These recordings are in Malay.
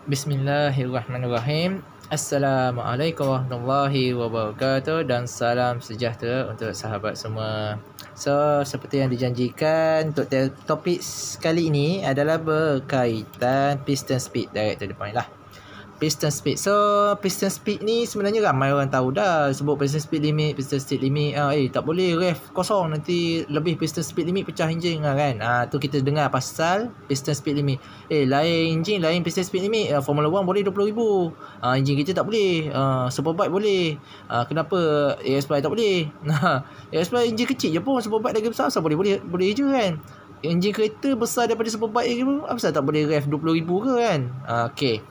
Bismillahirrahmanirrahim. Assalamualaikum warahmatullahi wabarakatuh dan salam sejahtera untuk sahabat semua. So, seperti yang dijanjikan, untuk topik kali ini adalah berkaitan piston speed. Direct to the point lah. Piston speed. So, piston speed ni sebenarnya ramai orang tahu dah. Sebut piston speed limit, piston speed limit. Tak boleh ref kosong, nanti lebih piston speed limit pecah enjin kan. Tu kita dengar pasal piston speed limit. Lain enjin, lain piston speed limit. Formula 1 boleh 20,000. Enjin kita tak boleh. Superbike boleh. Kenapa ASY tak boleh? ASY enjin kecil je pun, Superbike lagi besar, asal boleh je kan. Enjin kereta besar daripada Superbike lagi pun, asal tak boleh ref 20,000 ke kan. Okay.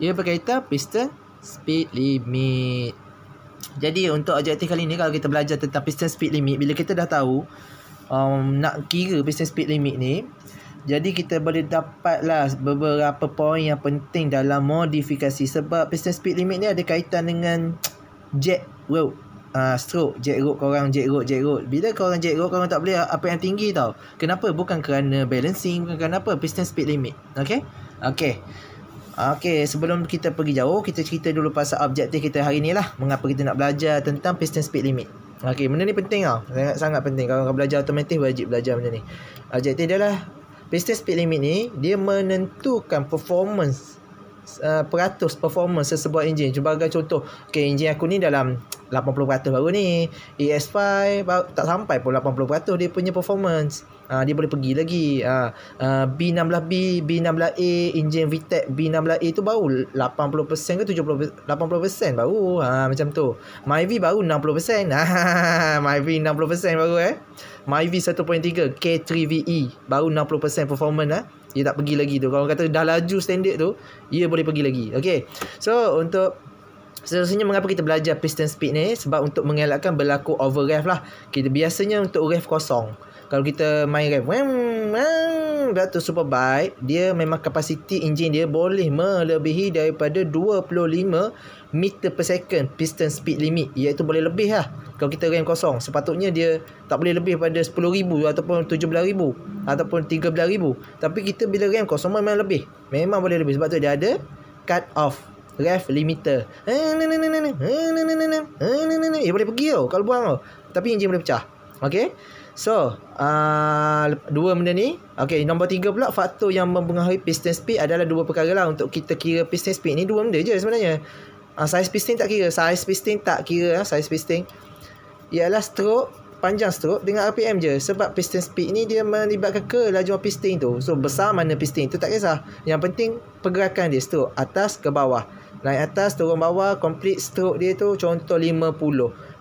Ia berkaitan piston speed limit. Jadi untuk objektif kali ni, kalau kita belajar tentang piston speed limit, bila kita dah tahu nak kira piston speed limit ni, jadi kita boleh dapatlah beberapa poin yang penting dalam modifikasi. Sebab piston speed limit ni ada kaitan dengan jack road, stroke jack road. Korang jack road. Bila korang jack road, korang tak boleh apa yang tinggi tau. Kenapa? Bukan kerana balancing, bukan kerana apa, piston speed limit. Okay, sebelum kita pergi jauh, kita cerita dulu pasal objektif kita hari ni lah. Mengapa kita nak belajar tentang piston speed limit. Okay, benda ni penting tau. Sangat penting. Kalau korang belajar otomatis, wajib belajar benda ni. Objektif dia lah, piston speed limit ni, dia menentukan performance, peratus performance sesebuah enjin. Sebagai contoh, enjin aku ni dalam 80% baru ni. ES5 tak sampai pun 80% dia punya performance. Dia boleh pergi lagi. B16B, B16A, enjin VTEC B16A tu baru 80% ke 70%, 80% baru. Macam tu. Myvi baru 60%. Myvi 60% baru Myvi 1.3 K3VE baru 60% performance dia tak pergi lagi tu. Kalau kata dah laju standard tu, ia boleh pergi lagi. Okay. So untuk seterusnya, mengapa kita belajar piston speed ni? Sebab untuk mengelakkan berlaku over ref lah. Kita biasanya untuk ref kosong, kalau kita main ref tu Superbike, dia memang kapasiti enjin dia boleh melebihi daripada 25 meter per second piston speed limit, iaitu boleh lebih lah. Kalau kita rem kosong, sepatutnya dia tak boleh lebih pada 10,000 ataupun 17,000 ataupun 13,000. Tapi kita bila rem kosong memang lebih, memang boleh lebih. Sebab tu dia ada cut off ref limiter. Dia boleh pergi tau kalau buang tau, tapi enjin boleh pecah. Okay. So dua benda ni. Okay, nombor 3 pula, faktor yang mempengaruhi piston speed adalah dua perkara lah. Untuk kita kira piston speed ni, dua benda je sebenarnya. Size piston tak kira. Size piston ialah stroke, panjang stroke dengan RPM je. Sebab piston speed ni dia melibatkan kelajuan piston tu. So besar mana piston tu tak kisah. Yang penting pergerakan dia, stroke atas ke bawah, naik atas turun bawah. Complete stroke dia tu contoh 50.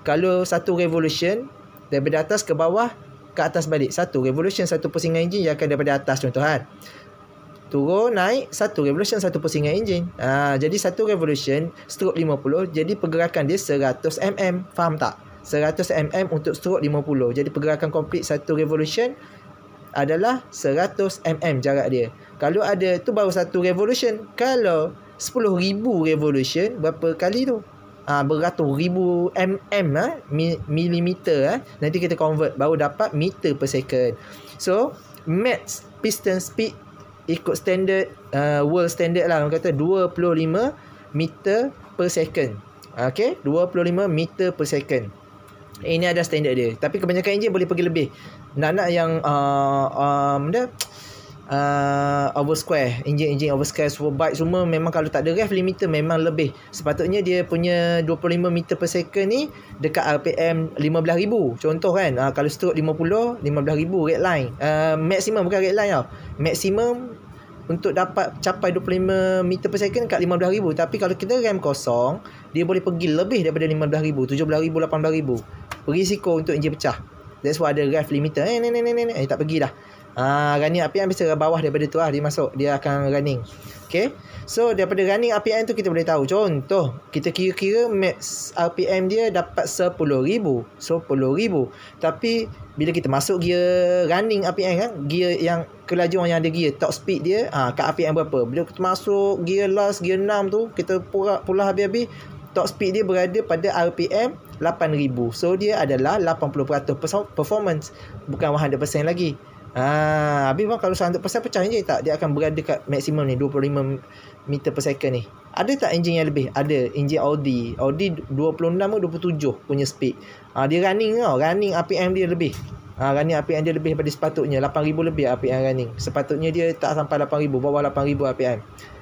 Kalau satu revolution daripada atas ke bawah, ke atas balik, satu revolution, satu pusingan enjin, dia akan daripada atas contoh turun naik, satu revolution, satu pusingan enjin. Jadi satu revolution stroke 50, jadi pergerakan dia 100 mm. Faham tak? 100 mm untuk stroke 50. Jadi pergerakan complete satu revolution adalah 100 mm jarak dia. Kalau ada tu baru satu revolution. Kalau 10,000 revolution, berapa kali tu? Beratus ribu milimeter. Nanti kita convert, baru dapat meter per second. So max piston speed ikut standard, world standard lah, orang kata 25 meter per second. Okay, 25 meter per second. Ini ada standard dia. Tapi kebanyakan enjin boleh pergi lebih. Nak yang over square, enjin over square, Superbike semua, memang kalau tak ada ref limiter memang lebih. Sepatutnya dia punya 25 meter per second ni dekat RPM 15,000 contoh kan. Kalau stroke 50, 15,000 red line. Maksimum, bukan red line tau. Maksimum untuk dapat capai 25 meter per second kat 15,000. Tapi kalau kita rem kosong, dia boleh pergi lebih daripada 15,000, 17,000, 18,000. Berisiko untuk enjin pecah. That's why ada ref limiter. Tak pergi dah. Running RPM biasa bawah daripada tu dia masuk, dia akan running. Okay. So daripada running RPM tu kita boleh tahu. Contoh, kita kira-kira max RPM dia dapat 10,000. Tapi bila kita masuk gear running RPM kan, gear yang kelajuan yang ada gear top speed dia, kat RPM berapa. Bila kita masuk gear last, gear 6 tu, kita pula habis-habis, top speed dia berada pada RPM 8,000. So dia adalah 80% performance, bukan 100% lagi. Habis bang kalau 100% pecah je tak, dia akan berada kat maksimum ni 25 meter per second ni. Ada tak enjin yang lebih? Ada. Enjin Audi 26 ke 27 punya speed. Dia running tau. Running RPM dia lebih. Running RPM dia lebih daripada sepatutnya. 8,000 lebih RPM running. Sepatutnya dia tak sampai 8,000, bawah 8,000 RPM.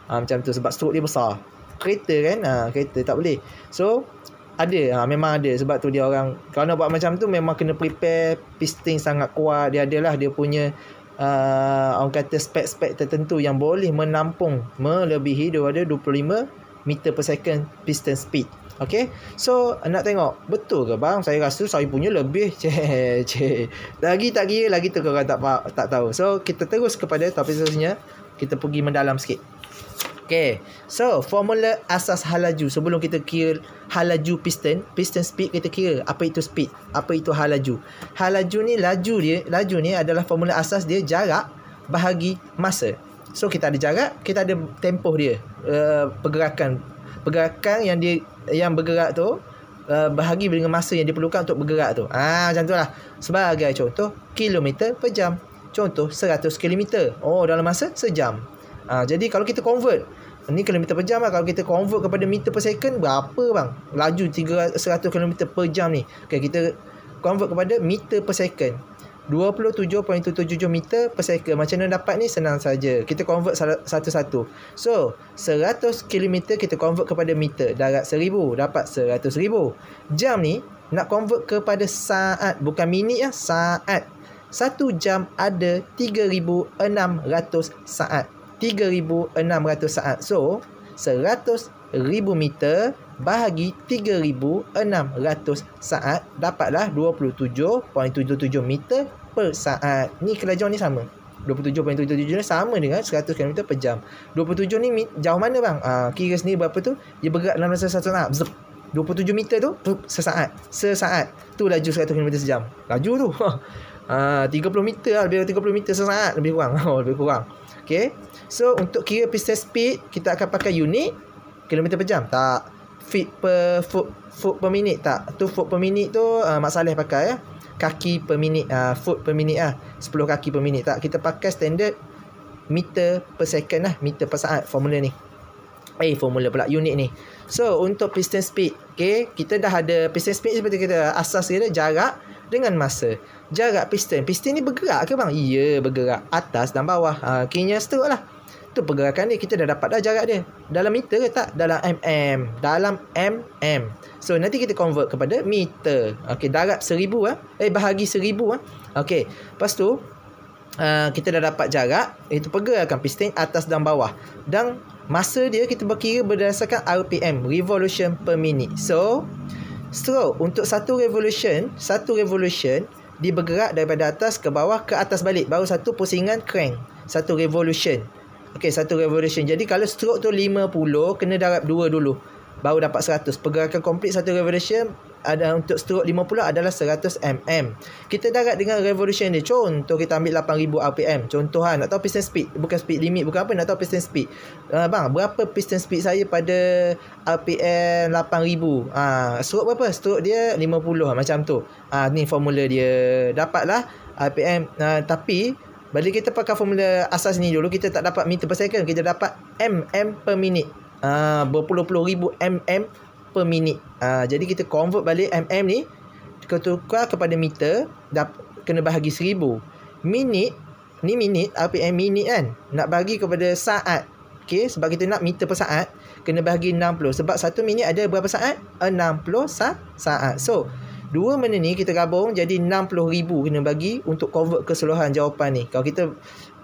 Macam tu sebab stroke dia besar. Kereta kan, kereta tak boleh. So ada, memang ada. Sebab tu dia orang kalau nak buat macam tu memang kena prepare piston sangat kuat. Dia adalah dia punya orang kata spek-spek tertentu yang boleh menampung melebihi daripada 25 meter per second piston speed. Okay, so nak tengok betul ke bang? Saya rasa saya punya lebih. Lagi tak kira, lagi tu korang tak tahu. So kita terus kepada topik seterusnya. Kita pergi mendalam sikit. Okay, so formula asas hal laju. Sebelum kita kira hal laju piston speed, kita kira apa itu speed, apa itu hal laju. Hal laju ni, laju ni adalah formula asas dia jarak bahagi masa. So kita ada jarak, kita ada tempoh dia, pergerakan yang bergerak tu bahagi dengan masa yang diperlukan untuk bergerak tu. Macam tu lah. Sebagai contoh, kilometer per jam. Contoh 100 kilometer. Dalam masa sejam. Jadi kalau kita convert, ni kilometer per jam lah. Kalau kita convert kepada meter per second, berapa bang? Laju 100 km per jam ni. Okay, kita convert kepada meter per second. 27.77 meter per second. Macam mana dapat ni? Senang saja. Kita convert satu-satu. So, 100 km kita convert kepada meter. Darat 1000, dapat 100,000. Jam ni, nak convert kepada saat. Bukan minit ya, saat. 1 jam ada 3,600 saat. 3,600 saat. So 100,000 meter bahagi 3,600 saat, dapatlah 27.77 meter per saat. Ni kelajuan ni sama. 27.77 ni sama dengan 100 km per jam. 27 ni jauh mana bang? Kira sendiri berapa tu? Dia bergerak dalam masa 1 saat. 27 meter tu sesaat. Tu laju 100 km sejam. Laju tu 30 meter lah, lebih 30 meter sesaat, lebih kurang. Lebih kurang. Okay, so untuk kira piston speed, kita akan pakai unit kilometer per jam. Tak, foot per minit. Tak, tu foot per minit tu Mak Saleh pakai ya. Kaki per minit, foot per minit 10 kaki per minit. Tak, kita pakai standard meter per second lah, meter per saat formula ni. Formula pula, unit ni. So untuk piston speed, okay, kita dah ada piston speed seperti kita asas dia jarak dengan masa. Jarak piston ni bergerak ke bang? Ya, bergerak atas dan bawah. Kira stroke lah. Tu pergerakan dia. Kita dah dapat dah jarak dia. Dalam meter ke tak? Dalam mm. So nanti kita convert kepada meter. Okay, darat 1000 bahagi 1000 Okay, lepas tu kita dah dapat jarak. Itu pergerakan piston atas dan bawah. Dan masa dia kita berkira berdasarkan RPM, revolution per minute. So stroke untuk satu revolution dia bergerak daripada atas ke bawah ke atas balik. Baru satu pusingan crank. Satu revolution. Okey, satu revolution. Jadi kalau stroke tu 50, kena darab 2 dulu. Baru dapat 100. Pergerakan komplit satu revolution ada untuk stroke 50 adalah 100 mm. Kita darab dengan revolution dia. Contoh kita ambil 8,000 RPM. Contoh nak tahu piston speed. Bukan speed limit, bukan apa, nak tahu piston speed. Bang, berapa piston speed saya pada RPM 8,000? Stroke berapa? Stroke dia 50 macam tu. Ni formula dia. Dapatlah RPM. Tapi bila kita pakai formula asas ni dulu, kita tak dapat meter per second, kita dapat mm per minit. Berpuluh-puluh ribu mm per minit. Jadi kita convert balik mm ni, kita tukar kepada meter, kena bahagi 1000. Minit, ni minit, RPM minit kan, nak bagi kepada saat. Okay, sebab kita nak meter per saat, kena bahagi 60. Sebab 1 minit ada berapa saat? 60 saat. So dua benda ni kita gabung jadi 60,000 kena bagi untuk convert keseluruhan jawapan ni. Kalau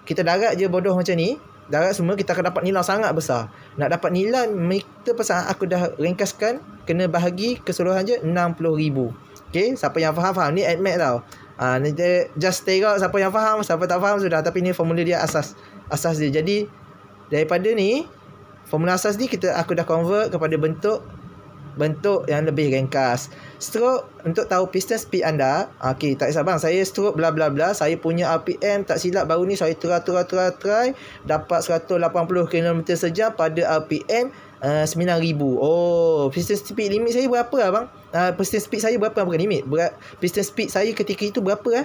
kita darat je bodoh macam ni, darat semua, kita akan dapat nilai sangat besar. Nak dapat nilai meter per saat, aku dah ringkaskan, kena bahagi keseluruhan je 60,000. Okay, siapa yang faham ni admit tau. Ni just tengok siapa yang faham, siapa tak faham sudah. Tapi ni formula dia asas dia. Jadi daripada ni formula asas ni aku dah convert kepada bentuk yang lebih ringkas. Stroke, untuk tahu piston speed anda, okey, tak kisah bang, saya stroke bla bla bla, saya punya RPM tak silap baru ni saya try dapat 180 km sejam pada RPM 9,000. Piston speed limit saya berapa bang? Piston speed saya berapa? Bukan limit, piston speed saya ketika itu berapa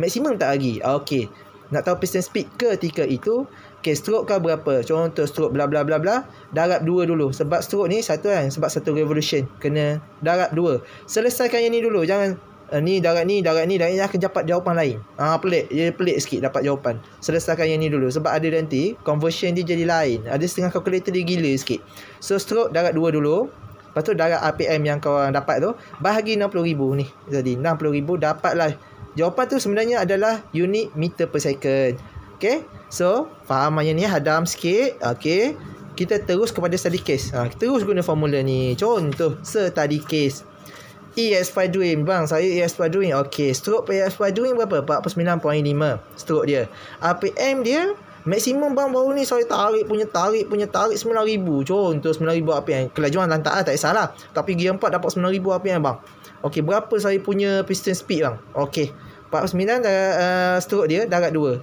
Maksimum tak lagi. Okey. Nak tahu piston speed ketika itu, okey, stroke kau berapa? Contoh stroke bla bla bla bla, darab 2 dulu. Sebab stroke ni satu kan, sebab satu revolution kena darab 2. Selesaikan yang ni dulu. Jangan ni darab ni akan dapat jawapan lain. Pelik. Dia pelik sikit dapat jawapan. Selesaikan yang ni dulu. Sebab ada nanti conversion dia jadi lain. Ada setengah calculator dia gila sikit. So stroke darab 2 dulu. Lepas tu darab RPM yang kau dapat tu, bahagi 60,000 ni. Jadi 60,000 dapatlah. Jawapan tu sebenarnya adalah unit meter per second. Okay. So, faham yang ni, hadam sikit. Okay. Kita terus kepada study case. Kita terus guna formula ni. Contoh, study case. ES5 Dream. Bang, saya ES5 Dream. Okay. Stroke ES5 Dream berapa? 49.5. Stroke dia. RPM dia, maksimum bang baru ni saya tarik punya 9,000. Contoh 9,000 RPM. Kelajuan lantak tak kisahlah. Tapi gear 4 dapat 9,000 RPM bang. Okey, berapa saya punya piston speed bang? Okey, 49 stroke dia darab 2.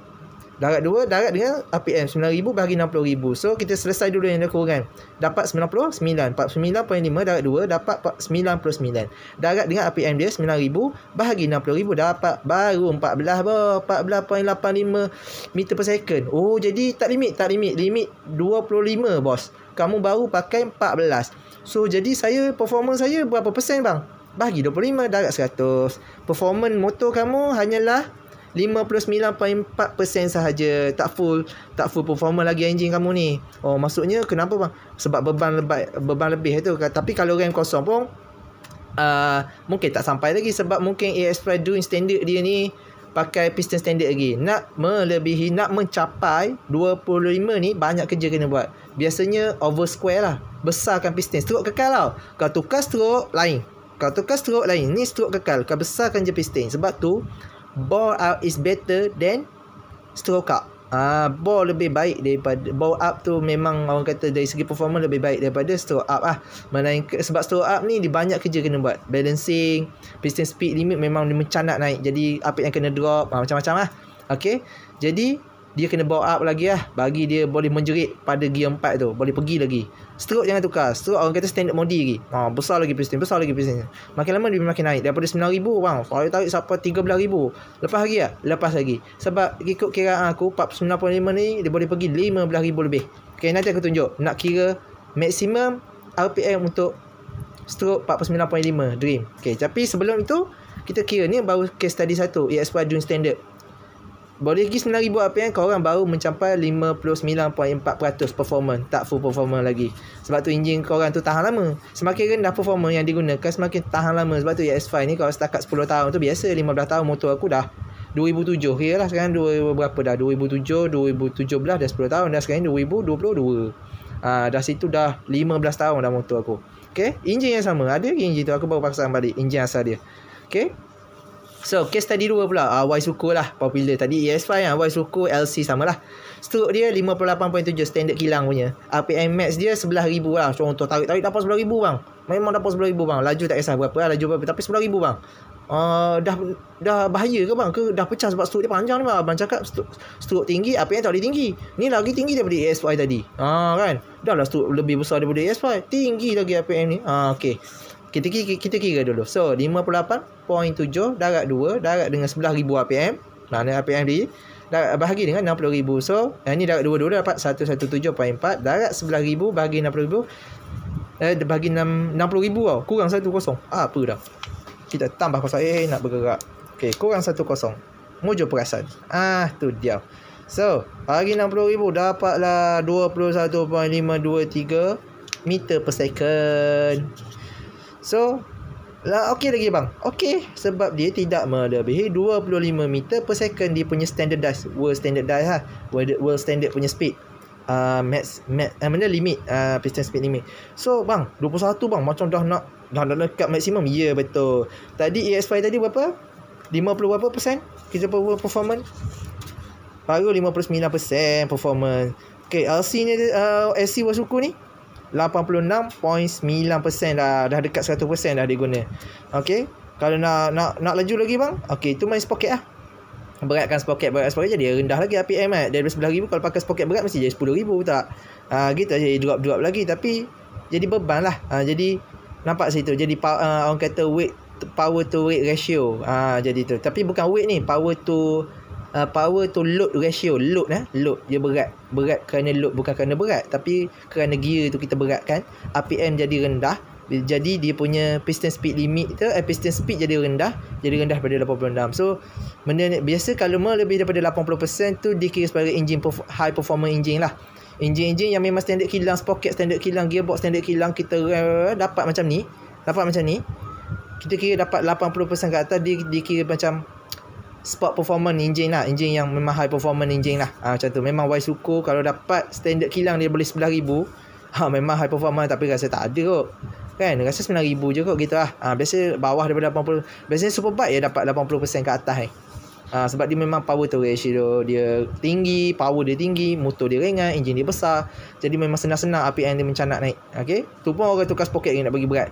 Darab dengan RPM 9,000 bahagi 60,000. So kita selesai dulu yang dah kurang. Dapat 99. 49.5 darab 2 dapat 99. Darab dengan RPM dia 9,000 bahagi 60,000 dapat baru 14.85 meter per second. Oh, jadi tak limit. Limit 25 bos. Kamu baru pakai 14. So jadi performance saya berapa persen bang? Bahagi 25 darab 100. Performance motor kamu hanyalah 59.4% sahaja. Tak full performance lagi enjin kamu ni. Oh, maksudnya kenapa bang? Sebab beban lebih tu. Tapi kalau RAM kosong pun mungkin tak sampai lagi. Sebab mungkin ES5 Dream standard dia ni pakai piston standard lagi. Nak melebihi, nak mencapai 25 ni banyak kerja kena buat. Biasanya over square lah. Besarkan piston. Stroke kekal tau. Kau tukar stroke lain. Ni stroke kekal. Kau besarkan je piston. Sebab tu bore out is better than stroke up. Bore lebih baik daripada bore up tu. Memang orang kata dari segi performance lebih baik daripada stroke up lah. Sebab stroke up ni dia banyak kerja kena buat. Balancing, piston speed limit memang dia mencanak naik. Jadi apa yang kena drop, macam-macam lah. Okay. Jadi dia kena bore up lagi lah. Bagi dia boleh menjerit pada gear 4 tu. Boleh pergi lagi. Stroke jangan tukar. Stroke orang kata standard modi lagi. Besar lagi piston. Makin lama dia makin naik. Daripada 9,000 bang, saya tarik sampai 13,000. Lepas lagi. Sebab ikut kiraan aku 49.5 ni dia boleh pergi 15,000 lebih. Okay, nanti aku tunjuk. Nak kira maksimum RPM untuk stroke 49.5 Dream. Okay, tapi sebelum itu kita kira ni baru case study 1 ES5 Dream standard. Boleh pergi 9,000 RPM, korang baru mencapai 59.4% performance. Tak full performance lagi. Sebab tu enjin korang tu tahan lama. Semakin rendah performance yang digunakan, semakin tahan lama. Sebab tu ES5 ni kalau setakat 10 tahun tu biasa. 15 tahun motor aku dah 2007. Kira lah sekarang berapa dah? 2007, 2017 dah 10 tahun. Dah sekarang 2022. Dah situ dah 15 tahun dah motor aku. Okay. Enjin yang sama. Ada lagi enjin tu. Aku baru pasang balik enjin asal dia. Okay. So, case tadi 2 pula. Y-Suco lah. Popular tadi ES5 yang Y-Suco LC sama lah. Stroke dia 58.7 standard kilang punya. RPM max dia 11,000 lah. Contoh tarik dapat 11,000 bang. Memang dapat 11,000 bang. Laju tak kisah berapa lah. Laju berapa. Tapi 11,000 bang. Dah bahaya ke bang? Ke dah pecah sebab stroke dia panjang ni bang. Abang cakap stroke tinggi, RPM tak boleh tinggi. Ni lagi tinggi daripada ES5 tadi. Kan? Dah lah stroke lebih besar daripada ES5. Tinggi lagi RPM ni. Okay. Kita kira dulu. So 58.7 darab 2 darab dengan 11,000 RPM. Mana RPM dia bahagi dengan 60,000. So ni darab 2 dulu dapat 117.4 darab 11,000 bahagi 60,000 bagi 60,000 tau. Kurang 10. Apa dah. Kita tambah kosong. Nak bergerak. Okay, kurang 10. Mujur perasan. Tu dia. So bagi 60,000 dapatlah 21.523 meter per second. So okey lagi bang. Okey, sebab dia tidak melebihi 25 meter per second. Dia punya standardized, world standardized lah. World standard punya speed. Mana limit piston speed limit. So bang, 21 bang, macam dah dekat maksimum. Ya, betul. Tadi ES5 tadi berapa? 50 berapa persen kita performance? Baru 59% performance. Okay, LC ni LC Y-Suco ni 86.9% dah dekat 100% dah diguna. Okey. Kalau nak laju lagi bang, okey, tu main sprocket lah. Beratkan sprocket jadi rendah lagi RPM kan. Dari 11,000 kalau pakai sprocket berat mesti jadi 10,000 tak. Gitu jadi drop lagi, tapi jadi beban lah. Jadi nampak situ. Jadi orang kata weight power to weight ratio. Jadi tu. Tapi bukan weight ni, power to load ratio. Load dia berat kerana load, bukan kerana berat, tapi kerana gear tu kita beratkan, RPM jadi rendah. Jadi dia punya piston speed limit tu, piston speed jadi rendah daripada 86. So benda ni biasa kalau lebih daripada 80% tu dikira sebagai high performance engine lah. Engine yang memang standard kilang, sprocket standard kilang, gearbox standard kilang, kita dapat macam ni, kita kira dapat 80% ke atas, dia dikira macam sport performance engine lah, engine yang memang high performance engine lah. Macam tu. Memang Waisuko kalau dapat standard kilang dia boleh 11,000, memang high performance, tapi rasa tak ada kot. Kan, rasa 9,000 je kot gitu lah. Biasa bawah daripada 80, biasanya Superbike dia dapat 80% ke atas sebab dia memang power to ratio dia tinggi, power dia tinggi, motor dia ringan, enjin dia besar. Jadi memang senang-senang RPM dia mencanak naik. Okey, tu pun orang tukar sprocket nak bagi berat.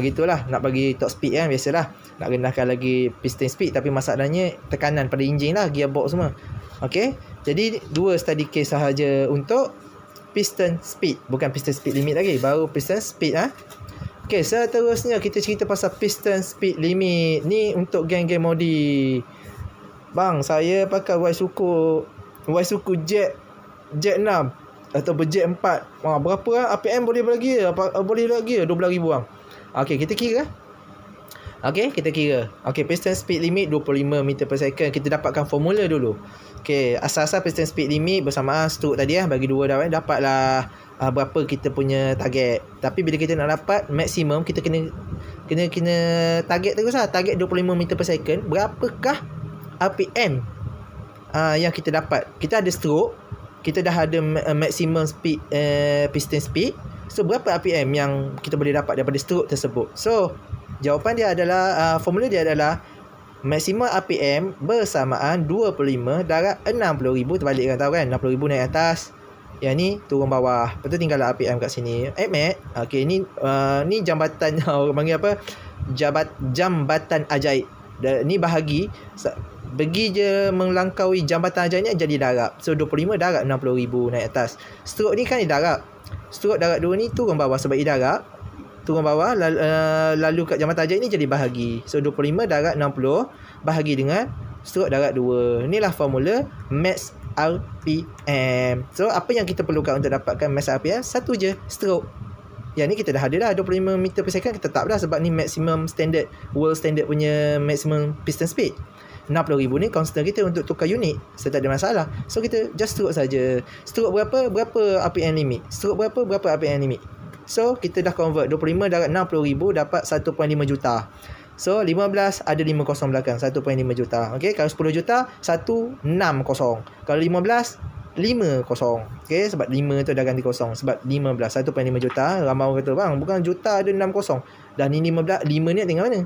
Gitulah, nak bagi top speed kan, biasalah. Nak rendahkan lagi piston speed, tapi masalahnya tekanan pada enjin lah, gearbox semua. Okey, jadi 2 study case sahaja untuk piston speed, bukan piston speed limit lagi, baru piston speed Okey, seterusnya kita cerita pasal piston speed limit. Ni untuk geng-geng modi. Bang, saya pakai Waisuko Jet 6 atau Jet 4. Berapa RPM boleh lagi? Boleh lagi 12,000 bang. Okey, kita kira. Okey, piston speed limit 25 meter per second. Kita dapatkan formula dulu. Okey, asal-asal piston speed limit bersamaan stroke tadi bagi 2 dah dapatlah berapa kita punya target. Tapi bila kita nak dapat maksimum, kita kena target terus target 25 meter per second. Berapakah RPM yang kita dapat? Kita ada stroke, kita dah ada maximum speed, piston speed. So berapa RPM yang kita boleh dapat daripada stroke tersebut? So jawapan dia adalah, formula dia adalah maksimum RPM bersamaan 25 darab 60,000. Terbalikkan, tahu kan, 60,000 naik atas, yang ni turun bawah. Lepas tu tinggal RPM kat sini. Mat. Okey, ni jambatan orang panggil apa? Jambatan ajaib. Ni bahagi pergi je melangkaui jambatan ajaib ni jadi darab. So 25 darab 60,000 naik atas. Stroke ni kan darab. Stroke darab 2 ni turun bawah sebab darab. Turun bawah lalu kat jambatan ajaib ni jadi bahagi. So 25 darab 60 bahagi dengan stroke darab 2. Inilah formula max RPM. So apa yang kita perlukan untuk dapatkan max RPM? Satu je, stroke. Yang ni kita dah ada dah 25 meter per second, kita tetap dah sebab ni maximum standard, world standard punya maximum piston speed. 60,000 ni constant kita untuk tukar unit, so tak ada masalah. So kita just stroke saja. Stroke berapa RPM limit? Stroke berapa RPM limit? So kita dah convert 25 darab 60,000 dapat 1.5 juta. So 15 ada 50 belakang, 1.5 juta. Okey, kalau 10 juta 160. Kalau 15 50. Okey, sebab 5 tu dah ganti kosong. Sebab 15 1.5 juta. Ramai orang kata, bang, bukan juta ada 60. Dah ni 15, 5 ni tinggal mana?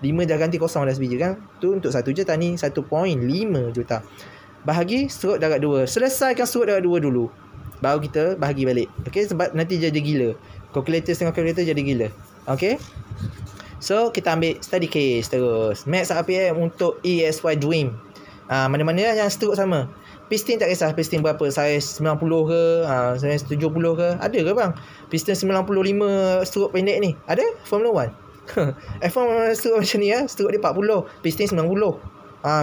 5 dah ganti kosong dah sebiji kan. Tu untuk 1 juta, ni 1.5 juta. Bahagi stroke darab 2. Selesaikan stroke darab 2 dulu, baru kita bahagi balik. Okey, sebab nanti jadi gila. Calculator setengah calculator jadi gila. Okey. So kita ambil study case terus. Max RPM untuk ESY Dream. Mana-mana yang stroke sama. Piston tak kisah piston berapa, saiz 90 ke, saiz 70 ke, ada ke bang? Piston 95 stroke pendek ni, ada? Formula 1. F1 stroke macam ni stroke dia 40, piston 90.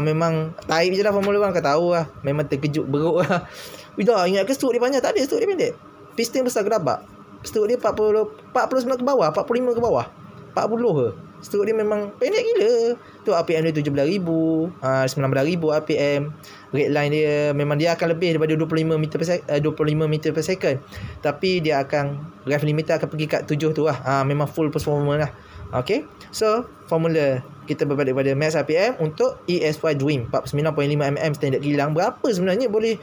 Memang taib je lah Formula 1, kau tahu lah. Memang terkejut beruk lah. Dah ingat ke stroke dia panjang? Tak ada, stroke dia pendek. Piston besar gelabak. Stroke dia 49 ke bawah, 45 ke bawah, 40 ke. Stroke dia memang pendek gila. Tu RPM dia 17,000, 19,000 RPM. Rate line dia memang dia akan lebih daripada 25 meter per second. Tapi dia akan rev limiter akan pergi kat 7 tu lah. Memang full performance lah. Okay, so formula kita berbalik pada max RPM untuk ESY Dream 49.5mm standard kilang. Berapa sebenarnya boleh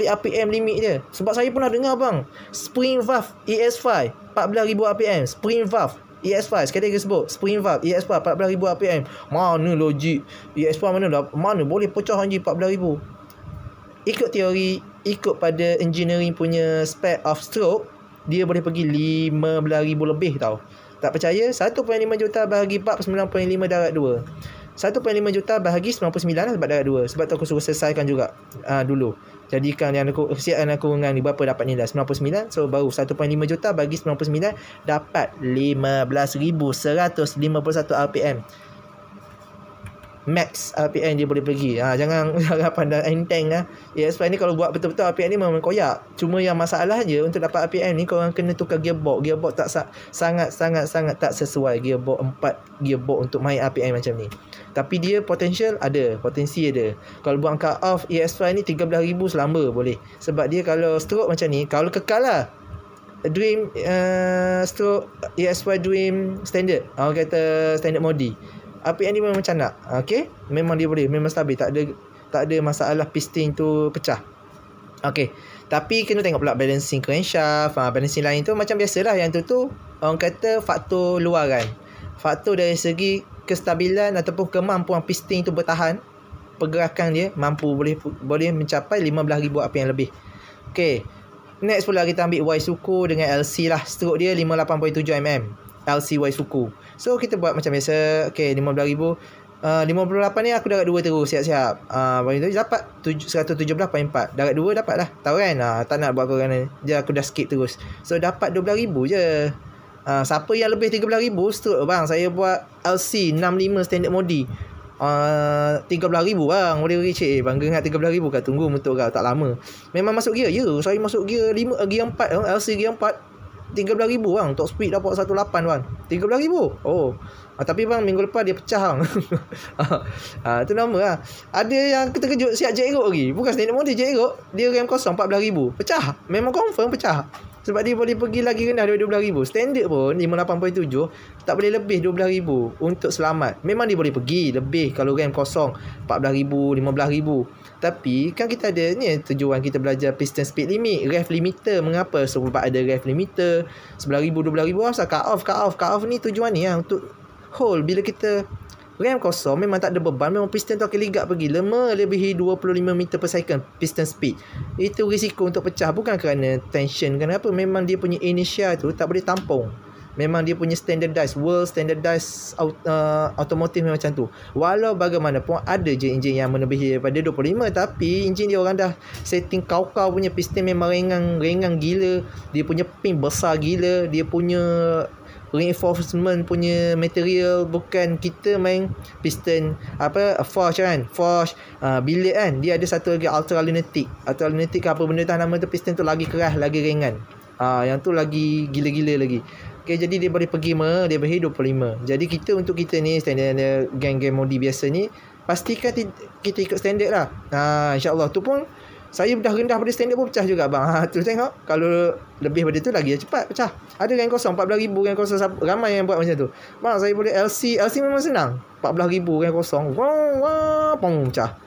RPM limit dia? Sebab saya pernah dengar bang, spring valve ES5 14,000 RPM, spring valve ES5 sekali lagi sebut, spring valve ES5 14,000 RPM. Mana logik ES5 mana boleh pecah anjing 14,000. Ikut teori, ikut pada engineering punya spec of stroke, dia boleh pergi 15,000 lebih tau. Tak percaya? 1.5 juta bahagi 49.5 darab 2. 1.5 juta bahagi 99 lah sebab darab 2. Sebab tu aku suruh selesaikan juga dulu. Jadikan yang aku siapkan kurungan ni berapa dapat nilai 99. So baru 1.5 juta bagi 99 dapat 15,151 RPM. Max RPM dia boleh pergi. Jangan pandang enteng lah. ES5 ni kalau buat betul-betul RPM ni memang koyak. Cuma yang masalah je untuk dapat RPM ni korang kena tukar gearbox. Gearbox tak sangat tak sesuai. Gearbox 4 gearbox untuk main RPM macam ni. Tapi dia potential ada, potensi ada. Kalau buang cut off ES5 ni 13,000 selamba boleh. Sebab dia kalau stroke macam ni, kalau kekal lah Dream stroke ES5 Dream standard, orang kata standard modi, RPM ni memang macam nak. Okay, memang dia boleh, memang stabil, tak ada masalah piston tu pecah. Okay, tapi kena tengok pula balancing crankshaft, balancing lain tu macam biasalah. Yang tu orang kata faktor luaran. Faktor dari segi kestabilan ataupun kemampuan piston tu bertahan, pergerakan dia mampu boleh mencapai 15,000 RPM lebih. Okay, next pula kita ambil Waisuku dengan LC lah. Stroke dia 58.7 mm LC Waisuku. So kita buat macam biasa. Okay, 15,000. 58 ni aku darab 2 terus, siap-siap. Bagi tu dapat 117.4. Darab 2 dapat lah. Tahu kan? Tak nak buat korang ni. Dia aku dah skip terus. So dapat 12,000 je. Siapa yang lebih 13,000 stroke bang, saya buat LC 65 standard modi. 13,000 bang, boleh beri cik. Bangga dengan 13,000 kan? Tunggu untuk kau, tak lama. Memang masuk gear. Ya, saya masuk gear 5, gear 4, LC gear 4. 13,000 bang. Top speed dapat 18 bang. 13,000. Oh. Tapi bang, minggu lepas dia pecah bang. Itu nama lah. Ada yang terkejut siap jet rock lagi. Bukan standard model jet rock. Dia RAM kosong 14,000. Pecah. Memang confirm pecah. Sebab dia boleh pergi lagi rendah dari 12,000. Standard pun 58.7 tak boleh lebih 12,000 untuk selamat. Memang dia boleh pergi lebih kalau RAM kosong 14,000, 15,000. Tapi kan kita ada ni tujuan kita belajar piston speed limit, ref limiter. Mengapa? Sebab ada ref limiter 11,000, 12,000 asal cut off ni tujuan ni lah untuk hold. Bila kita RAM kosong memang tak ada beban, memang piston tu akan ligat pergi melebihi 25 meter per second piston speed. Itu risiko untuk pecah, bukan kerana tension, kenapa? Memang dia punya inertia tu tak boleh tampung. Memang dia punya standardized, world standardized automotive memang macam tu. Walau bagaimanapun ada je enjin yang melebihi daripada 25, tapi enjin dia orang dah setting kau-kau punya piston memang ringan gila. Dia punya pin besar gila. Dia punya reinforcement punya material, bukan kita main piston forge kan, forge billet kan, dia ada satu lagi ultra lunatic apa benda tu nama tu, piston tu lagi keras, lagi ringan. Yang tu lagi gila-gila lagi. Okay, jadi dia boleh pergi dia boleh 25. Jadi untuk kita ni standard geng-geng modi biasa ni, pastikan kita ikut standard lah. InsyaAllah tu pun saya dah rendah pada standard pun pecah juga bang. Tu tengok, kalau lebih pada tu lagi cepat pecah. Ada RAM kosong 14,000 RAM kosong, ramai yang buat macam tu. Bang, saya boleh LC memang senang. 14,000 RAM kosong, pong pecah.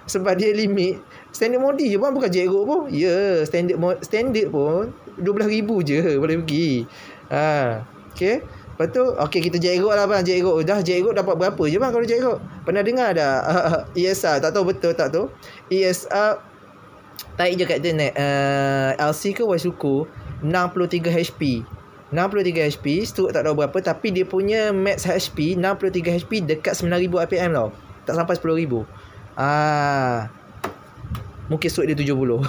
Sebab dia limit standard modi je bang, bukan jet rock pun. Ya, standard pun 12,000 je boleh pergi. Okay. Lepas tu kita jet rock lah bang. Jet rock dapat berapa je bang kalau jet rock? Pernah dengar dah ESR, tak tahu betul tak tu. ESR tarik je kat internet, LC ke Waisuku 63 HP. 63 HP, stroke tak tahu berapa, tapi dia punya max HP 63 HP dekat 9,000 RPM tau. Tak sampai 10,000. Mungkin stroke dia 70.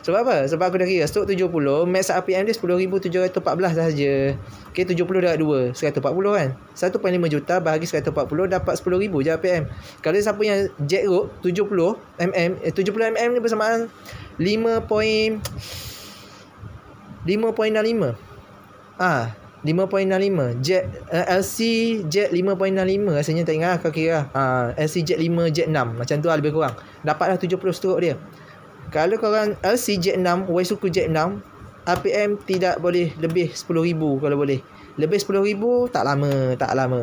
Sebab apa? Sebab aku dah kira stroke 70, max RPM dia 10,714 sahaja. Okay, 70 darab 2, 140 kan. 1.5 juta bahagi 140 dapat 10,000 je RPM. Kalau siapa yang jet rock 70 mm ni bersamaan 5.65. 5.65 jet LC jet 5.65 rasanya, tak ingat kau kira. LC jet 5 jet 6 macam tu lah, lebih kurang dapatlah 70 stroke dia. Kalau korang LC jet 6 Waisuku jet 6, RPM tidak boleh lebih 10,000. Kalau boleh lebih 10,000 tak lama.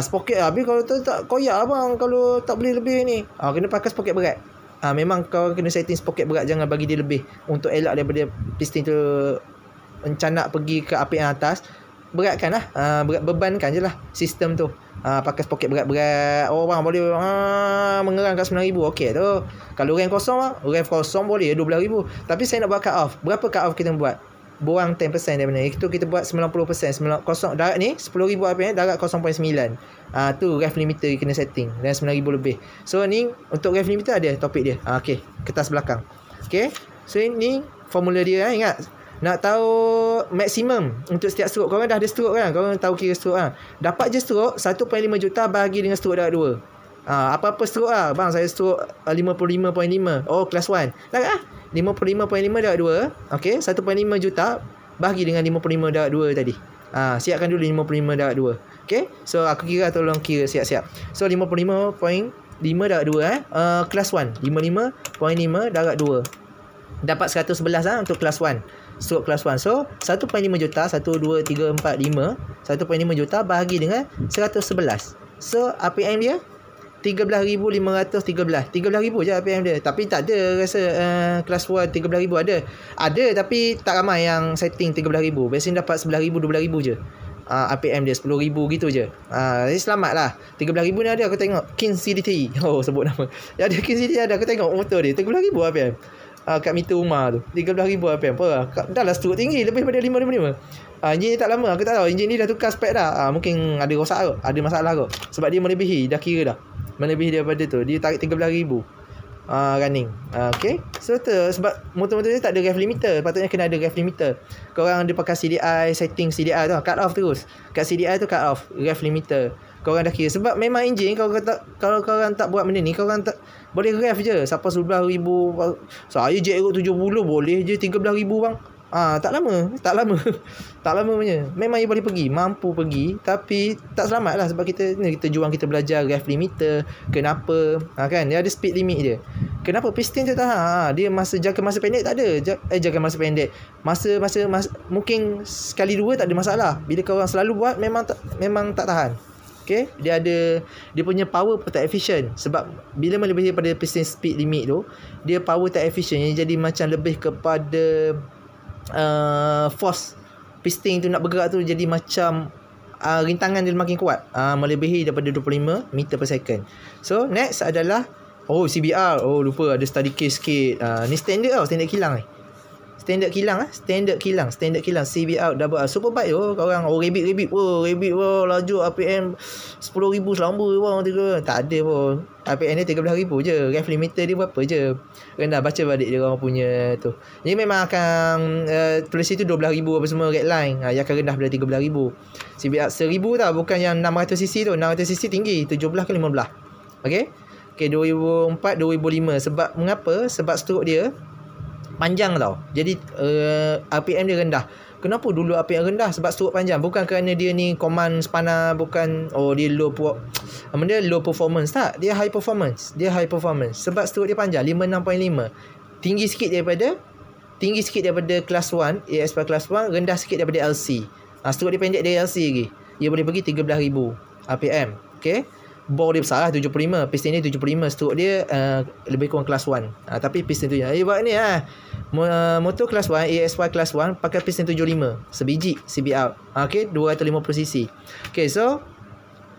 Sprocket habis. Kalau tak koyak abang, kalau tak boleh lebih ni kena pakai sprocket berat. Memang kau kena setting sprocket berat, jangan bagi dia lebih, untuk elak daripada piston tu mencanak pergi ke RPM atas. Beratkan lah, bebankan je lah sistem tu. Pakai sprocket berat-berat. Bang boleh mengerang kat 9,000. Okey tu. Kalau RAM kosong boleh 12,000. Tapi saya nak buat cut off. Berapa cut off kita buat? buang 10% daripada ni. Itu kita buat 90%. 90 darat ni 10,000 RPM, darat 0.9. Tu ref limiter kena setting dan 9,000 lebih. So ni untuk ref limiter ada topik dia. Okey, kertas belakang. Okey. So ini formula dia, ingat. Nak tahu maksimum untuk setiap stroke. Korang dah ada stroke kan? Korang tahu kira stroke kan? Dapat je stroke 1.5 juta bahagi dengan stroke darat 2. Apa-apa stroke lah. Bang, saya stroke 55.5. Oh, kelas 1. Dah 55.5 darat 2. Okey, 1.5 juta bahagi dengan 55 darat 2 tadi. Siapkan dulu 55 darat 2. Okey, so aku kira, tolong kira siap-siap. So 55.5 darat 2 kelas 1. 55.5 darat 2. Dapat 111 untuk kelas 1. Stroke kelas 1. So 1.5 juta 1, 2, 3, 4, 5. 1.5 juta bahagi dengan 111. So RPM dia 13,513. 13,000 je RPM dia. Tapi tak ada rasa kelas 1 13,000 ada. Ada tapi tak ramai yang setting 13,000. Biasanya dapat 11,000, 12,000 je. RPM dia 10,000 gitu je. Jadi selamat lah. 13,000 ni ada, aku tengok King CDT. Oh, sebut nama. Ada King CDT ada, aku tengok motor dia 13,000 RPM. Kat meter rumah tu 13,000 RPM. Dah lah stroke tinggi, lebih daripada 555. Enjin ni tak lama, aku tak tahu. Enjin ni dah tukar spek dah. Mungkin ada rosak kot, ada masalah kot. Sebab dia melebihi, dah kira dah. Melebihi daripada tu. Dia tarik 13,000 running. Okay. So tu sebab motor-motor ni tak ada ref limiter. Patutnya kena ada ref limiter. Korang ada pakai CDI, setting CDI tu, cut off terus. Kat CDI tu cut off ref limiter. Korang dah kira. Sebab memang enjin kalau korang tak buat benda ni, korang tak boleh ref je sampai 11,000. Saya jet Aero 70 boleh je 13,000 bang. Tak lama tak lama punya. Memang you boleh pergi, mampu pergi, tapi tak selamat lah. Sebab kita juang, kita belajar ref limiter. Kenapa kan dia ada speed limit dia. Kenapa piston tu tahan? Dia jangka masa pendek tak ada. Jangka masa pendek, masa mungkin sekali dua tak ada masalah. Bila korang selalu buat memang tak tahan. Okay, dia punya power pun tak efisien. Sebab bila melebihi daripada piston speed limit tu, dia power tak efisien. Jadi macam lebih kepada force piston tu nak bergerak tu, jadi macam rintangan dia makin kuat, melebihi daripada 25 meter per second. So next adalah CBR. Lupa ada study case sikit. Ni standard tau, standard kilang ni. Standard kilang CBR double R. Superbike tu korang rabbit laju RPM 10,000 selamba bang. Tak ada pun. RPM dia 13,000 je. Ref limiter dia berapa je. Rendah, baca balik dia orang punya tu. Jadi memang akan tulis itu 12,000 apa semua red line. Yang akan rendah daripada 13,000. CBR 1,000 tau, bukan yang 600cc tu. 600cc tinggi 17 ke 15. Okay 2004 2005. Sebab mengapa? Sebab stroke dia panjang tau. Jadi RPM dia rendah. Kenapa dulu RPM rendah? Sebab stroke panjang. Bukan kerana dia ni command spana, bukan dia low performance. Tak, dia high performance. Sebab stroke dia panjang 56.5. Tinggi sikit daripada kelas 1, AS kelas 1, rendah sikit daripada LC. Stroke dia pendek dari LC lagi. Dia boleh pergi 13,000 RPM. Okay. Bore dia besar lah, 75. Piston dia 75. Stroke dia lebih kurang kelas 1. Tapi piston tu buat ni motor kelas 1, ASY kelas 1, pakai piston 75 sebiji CBR. Okay, 250cc. Okay, so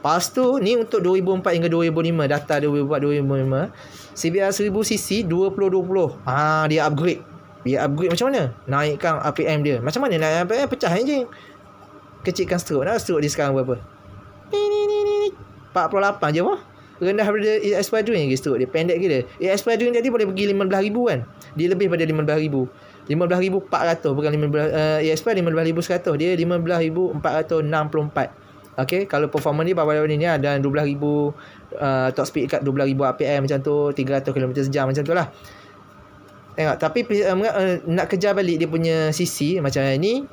lepas tu ni untuk 2004 hingga 2005. Data 2004-2005 CBR 1000cc 2020. Dia upgrade macam mana? Naikkan RPM dia. Macam mana naik RPM? Pecah enjin, kecilkan stroke. Stroke dia sekarang berapa? 48 je pun. Rendah daripada ASY Dream lagi stroke dia. Pendek gila. ASY Dream tadi boleh pergi 15,000 kan. Dia lebih pada 15,000. 15,400 bukan 15 ASY 15,100. Dia 15,464. Okay, kalau performance dia bawah ni ada 12,000 top speed kat 12,000 RPM macam tu, 300 km sejam macam tu lah. Tengok. Tapi nak kejar balik dia punya CC macam ni,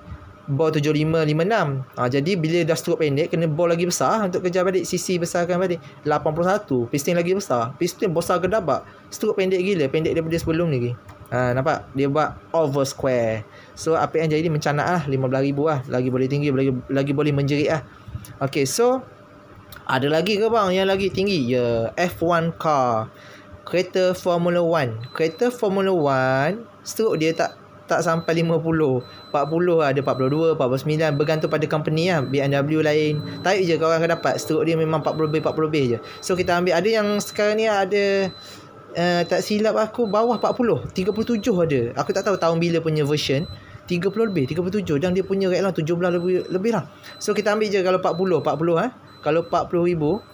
bor 75-56. Jadi bila dah stroke pendek, kena bor lagi besar untuk kejar balik, CC besarkan balik 81. Piston lagi besar. Piston besar kedabak. Stroke pendek gila, pendek daripada sebelum ni lagi. Nampak? Dia buat over square. So RPM jadi mencanak lah 15,000 lah. Lagi boleh tinggi, lagi boleh menjerit lah. Okay, so ada lagi ke bang yang lagi tinggi? F1 car, kereta Formula 1. Kereta Formula 1 stroke dia tak sampai 50, 40 ada 42, 49, bergantung pada company lah. BMW lain, tarik je korang akan dapat. Stroke dia memang 40 lebih je. So kita ambil, ada yang sekarang ni ada tak silap aku bawah 40, 37 ada. Aku tak tahu tahun bila punya version. 30 lebih, 37, dan dia punya rate lah 17 lebih lah. So kita ambil je kalau 40 kalau 40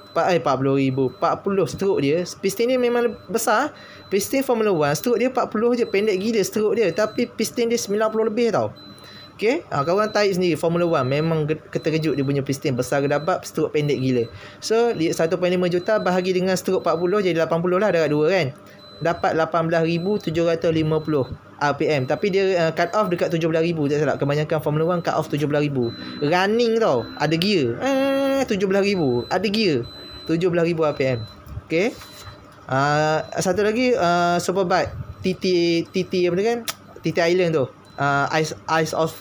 stroke dia, piston dia memang besar. Piston Formula 1 stroke dia 40 je, pendek gila stroke dia, tapi piston dia 90 lebih tau. Okay, korang tarik sendiri Formula 1 memang terkejut dia punya piston besar gedabat, stroke pendek gila. So 1.5 juta bahagi dengan stroke 40 jadi 80 lah darab 2 kan. Dapat 18,750 RPM. Tapi dia cut off dekat 17,000 tak salah. Kebanyakan Formula 1 cut off 17,000. Running tau, ada gear 17,000, ada gear 17,000 RPM. Okay, satu lagi Superbike TT apa kan, TT Island tu, Isle of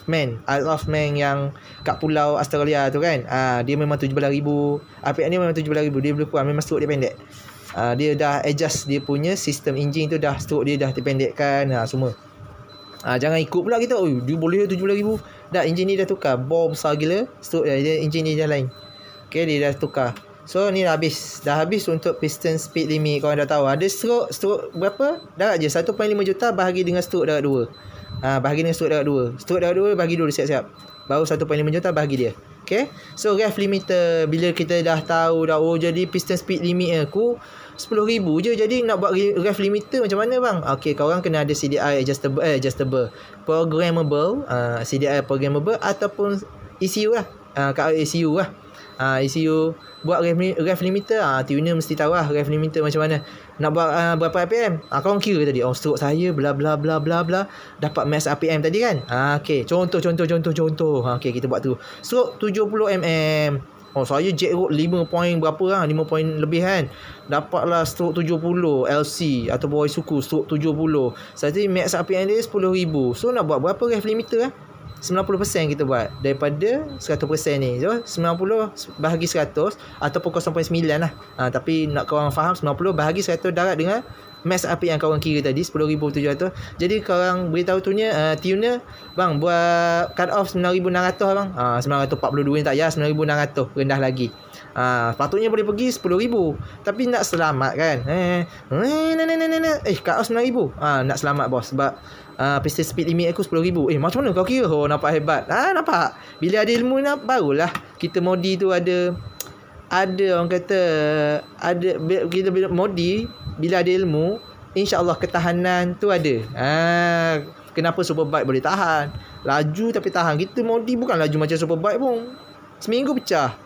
Man yang kat pulau Australia tu kan. Dia memang 17,000 RPM, dia memang 17,000. Dia boleh kurang, memang stroke dia pendek. Dia dah adjust dia punya sistem enjin tu, dah stroke dia dah dipendekkan semua. Jangan ikut pula kita, dia boleh 17,000. Dah enjin ni dah tukar, bore besar gila, stroke dia, enjin ni dah lain. Okay, dia dah tukar. So ni dah habis untuk piston speed limit. Korang dah tahu ada stroke berapa? Darat je 1.5 juta bahagi dengan stroke darat 2. Bahagi dengan stroke darat 2. Stroke darat 2 bagi dulu siap-siap. Baru 1.5 juta bahagi dia. Okay, so ref limiter, bila kita dah tahu dah, jadi piston speed limit aku 10,000 je, jadi nak buat ref limiter macam mana bang? Okay, korang kena ada CDI adjustable, programmable, CDI programmable ataupun ECU lah, ECU lah. ECU buat ref limiter, tuner mesti tahu lah ref limiter macam mana. Nak buat berapa RPM, korang kira tadi, stroke saya bla bla bla bla bla, dapat max RPM tadi kan. Okay, contoh. Okay, kita buat tu stroke 70 mm. Saya jack road 5 point berapa lah, 5 point lebih kan, dapatlah stroke 70 LC atau bawah suku stroke 70. Jadi max RPM dia 10,000. So nak buat berapa ref limiter 90% kita buat daripada 100% ni. So 90 bahagi 100 ataupun 0.9 lah. Tapi nak korang faham, 90 bahagi 100 darat dengan max RPM yang korang kira tadi 10,700. Jadi korang beritahu tuner, bang buat cut off 9,600 bang. 942 ni tak ya, 9,600 rendah lagi. Patutnya boleh pergi 10,000, tapi nak selamat kan, cut off 9,000. Nak selamat bos, sebab piston speed limit aku 10,000. Macam mana kau kira? Nampak hebat. Nampak, bila ada ilmu ni barulah kita modi tu ada orang kata, ada kita bila modi, bila ada ilmu, insya-Allah ketahanan tu ada. Kenapa Superbike boleh tahan laju tapi tahan? Kita modi bukan laju macam Superbike pun, seminggu pecah.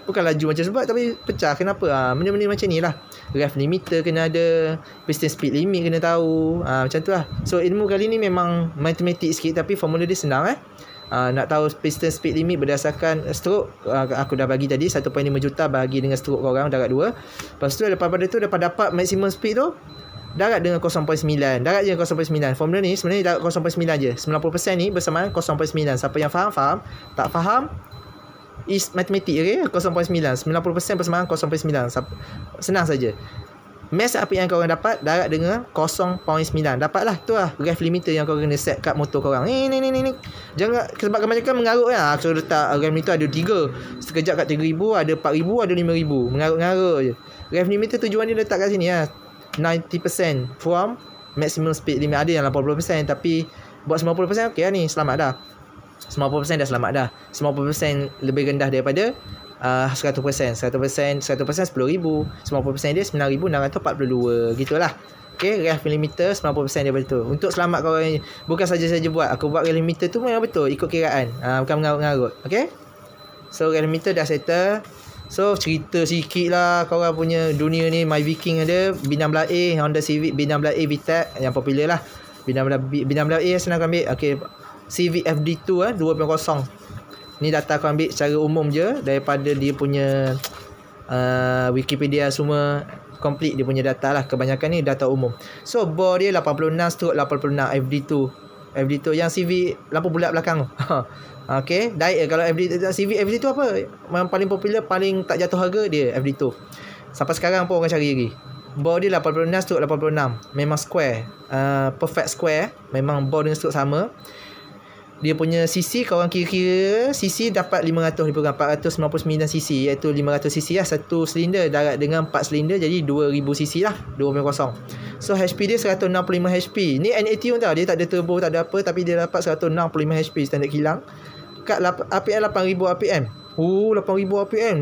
Bukan laju macam Superbike tapi pecah. Kenapa? Benda-benda macam ni lah. Ref limiter kena ada, piston speed limit kena tahu, macam tu lah. So ilmu kali ni memang matematik sikit, tapi formula dia senang. Nak tahu piston speed limit berdasarkan stroke, aku dah bagi tadi 1.5 juta bahagi dengan stroke korang darat 2. Lepas tu daripada tu dapat maximum speed tu darat dengan 0.9. Darat je 0.9. Formula ni sebenarnya darat 0.9 je. 90% ni bersamaan 0.9. Siapa yang faham, tak faham is matematik, okay? 0.9, 90% bersamaan 0.9. Senang saja. Max RPM yang korang dapat darat dengan 0.9. Dapatlah tu lah ref limiter yang korang kena set kat motor korang. Ni. Jangan, sebab kebanyakan mengarut kan. So letak ref limiter ada 3. Sekejap kat 3,000, ada 4,000, ada 5,000. Mengarut-ngarut je. Ref limiter tujuan dia letak kat sini 90% from maximum speed limit. Ada yang 80%, tapi buat 90% okey lah ni, selamat dah. 90% dah selamat dah. 90% lebih rendah daripada 100%. 100% 10,000. 90% dia 9,642. Gitulah. Okay, ref limiter 90% dia betul. Untuk selamat korang, bukan saja-saja buat. Aku buat ref limiter tu memang betul, ikut kiraan. Bukan mengarut-ngarut. Okay, so ref limiter dah settle. So cerita sikit lah korang punya dunia ni. My Viking ada, B16A, Honda Civic B16A VTEC yang popular lah. B16A senang ambil. Okay, Civic FD2 2.0. Ni data aku ambil secara umum je daripada dia punya Wikipedia, semua complete dia punya data lah. Kebanyakan ni data umum. So bore dia 86/86 FD2 yang Civic lampu bulat belakang tu. Okay, kalau Civic FD2 apa yang paling popular, paling tak jatuh harga, dia FD2. Sampai sekarang pun orang cari lagi. Bore dia 86/86. Memang square, perfect square. Memang bore dengan stroke sama. dia punya CC, korang kira-kira CC dapat 500 dipegang 499 CC, iaitu 500 CC lah satu silinder, darat dengan 4 silinder jadi 2000 CC lah, 2.0. So HP dia 165 HP. Ni N80 tau, dia tak ada turbo, tak ada apa, tapi dia dapat 165 HP standard kilang kat RPM 8000 RPM. 8000 RPM.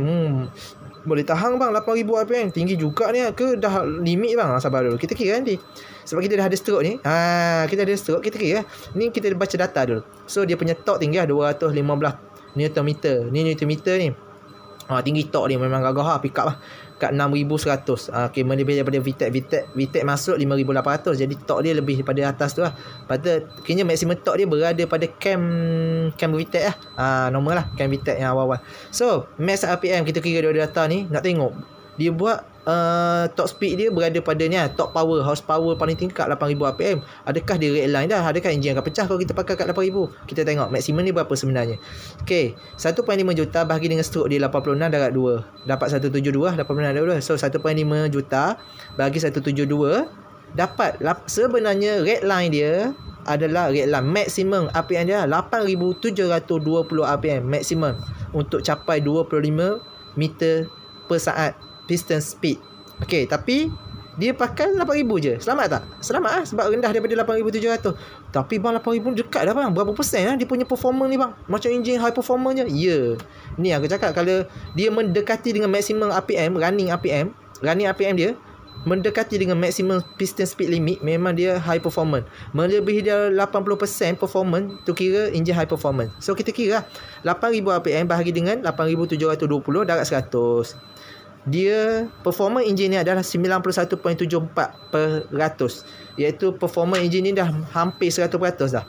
Boleh tahan bang 8000 RPM. Tinggi juga ni ke dah limit bang? Sabar dulu, kita kira nanti. Sebab kita dah ada stroke ni. Kita ada stroke, kita kira. Ni kita baca data dulu. So dia punya torque tinggi 215 Nm. Ni Nm ni. Tinggi torque dia memang gagah pick up lah. Kat 6100. Okay, melebihi daripada VTEC masuk 5800. Jadi torque dia lebih daripada atas tu lah. Patut kayaknya maksimum torque dia berada pada cam VTEC lah. Normal lah cam VTEC yang awal-awal. So max RPM kita kira dari data ni, nak tengok dia buat top speed dia berada pada ni top power, horsepower paling tinggi kat 8000 RPM. Adakah dia redline dah? Adakah enjin akan pecah kalau kita pakai kat 8000? Kita tengok maksimum ni berapa sebenarnya. Okey, 1.5 juta bahagi dengan stroke dia 86 darab 2, dapat 172, 86 darab 2. So 1.5 juta bagi 172 dapat sebenarnya redline dia adalah redline maksimum RPM dia 8720 RPM maksimum untuk capai 25 meter per saat piston speed. Okey, tapi dia pakai 8000 je. Selamat tak? Selamat lah sebab rendah daripada 8700. Tapi bang 8000 dekat dah bang. Berapa persen lah dia punya performance ni bang? Macam enjin high performance je. Ya. Ni aku cakap kalau dia mendekati dengan maksimum RPM, running RPM dia mendekati dengan maksimum piston speed limit, memang dia high performance. Melebihi dia 80% performance tu kira enjin high performance. So kita kira 8000 RPM bahagi dengan 8720 darab 100. Dia performance enjin ni adalah 91.74%, iaitu performance enjin ni dah hampir 100% dah.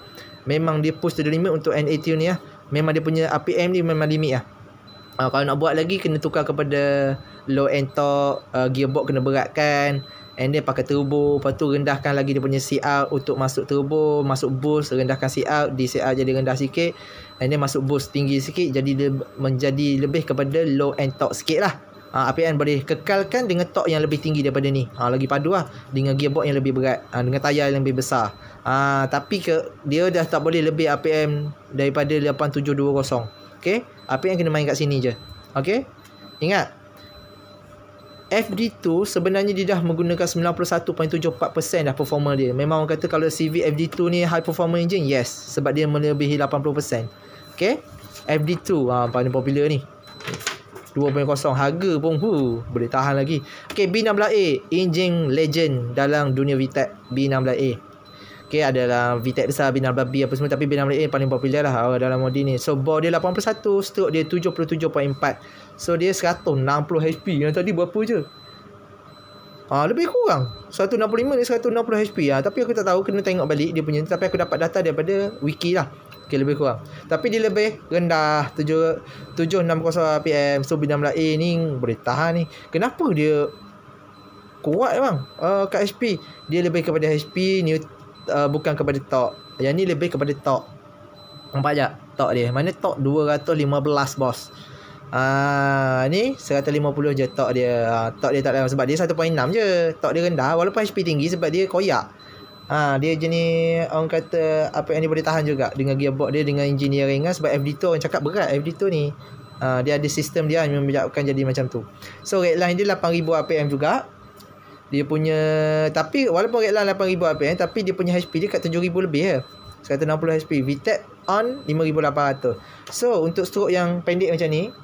Memang dia push to the limit untuk N80 ni lah. Memang dia punya RPM ni memang limit lah. Kalau nak buat lagi kena tukar kepada low end torque, gearbox kena beratkan, and then pakai turbo, lepas tu rendahkan lagi dia punya CR untuk masuk turbo, masuk boost, rendahkan CR, di CR jadi rendah sikit, and then masuk boost tinggi sikit, jadi dia menjadi lebih kepada low end torque sikit lah. RPM boleh kekalkan dengan torque yang lebih tinggi daripada ni. Lagi padu lah dengan gearbox yang lebih berat, dengan tayar yang lebih besar. Tapi dia dah tak boleh lebih RPM daripada 8720. Okay, RPM kena main kat sini je. Okay, ingat FD2 sebenarnya dia dah menggunakan 91.74% dah performa dia. Memang orang kata kalau CV FD2 ni high performance engine, yes, sebab dia melebihi 80%. Okay, FD2 paling popular ni 2.0, harga pun boleh tahan lagi. Okay, B16A, enjin legend dalam dunia VTEC. B16A, okay, adalah VTEC besar, B16B apa semua, tapi B16A paling popular lah dalam model ni. So bore dia 81, stroke dia 77.4. So dia 160 HP. Yang tadi berapa je? Lebih kurang 165 ni 160 HP. Tapi aku tak tahu, kena tengok balik dia punya. Tapi aku dapat data daripada wiki lah. Okay, lebih kurang. Tapi dia lebih rendah 760 RPM. So B16A ni boleh tahan ni. Kenapa dia kuat bang? Kat HP dia lebih kepada HP, bukan kepada torque. Yang ni lebih kepada torque. Nampak tak torque dia? Mana torque 215 bos. Ni 150 je torque dia. Torque dia tak dalam sebab dia 1.6 je. Torque dia rendah walaupun HP tinggi sebab dia koyak. Dia jenis orang kata apa yang dia boleh tahan juga dengan gearbox dia, dengan enjin yang ringan. Sebab FD2 orang cakap berat. FD2 ni dia ada sistem dia yang menyebabkan jadi macam tu. So redline dia 8000 RPM juga. Dia punya, tapi walaupun redline 8000 RPM, tapi dia punya HP dia kat 7000 lebih ya. 160 HP. VTEC on 5800. So untuk stroke yang pendek macam ni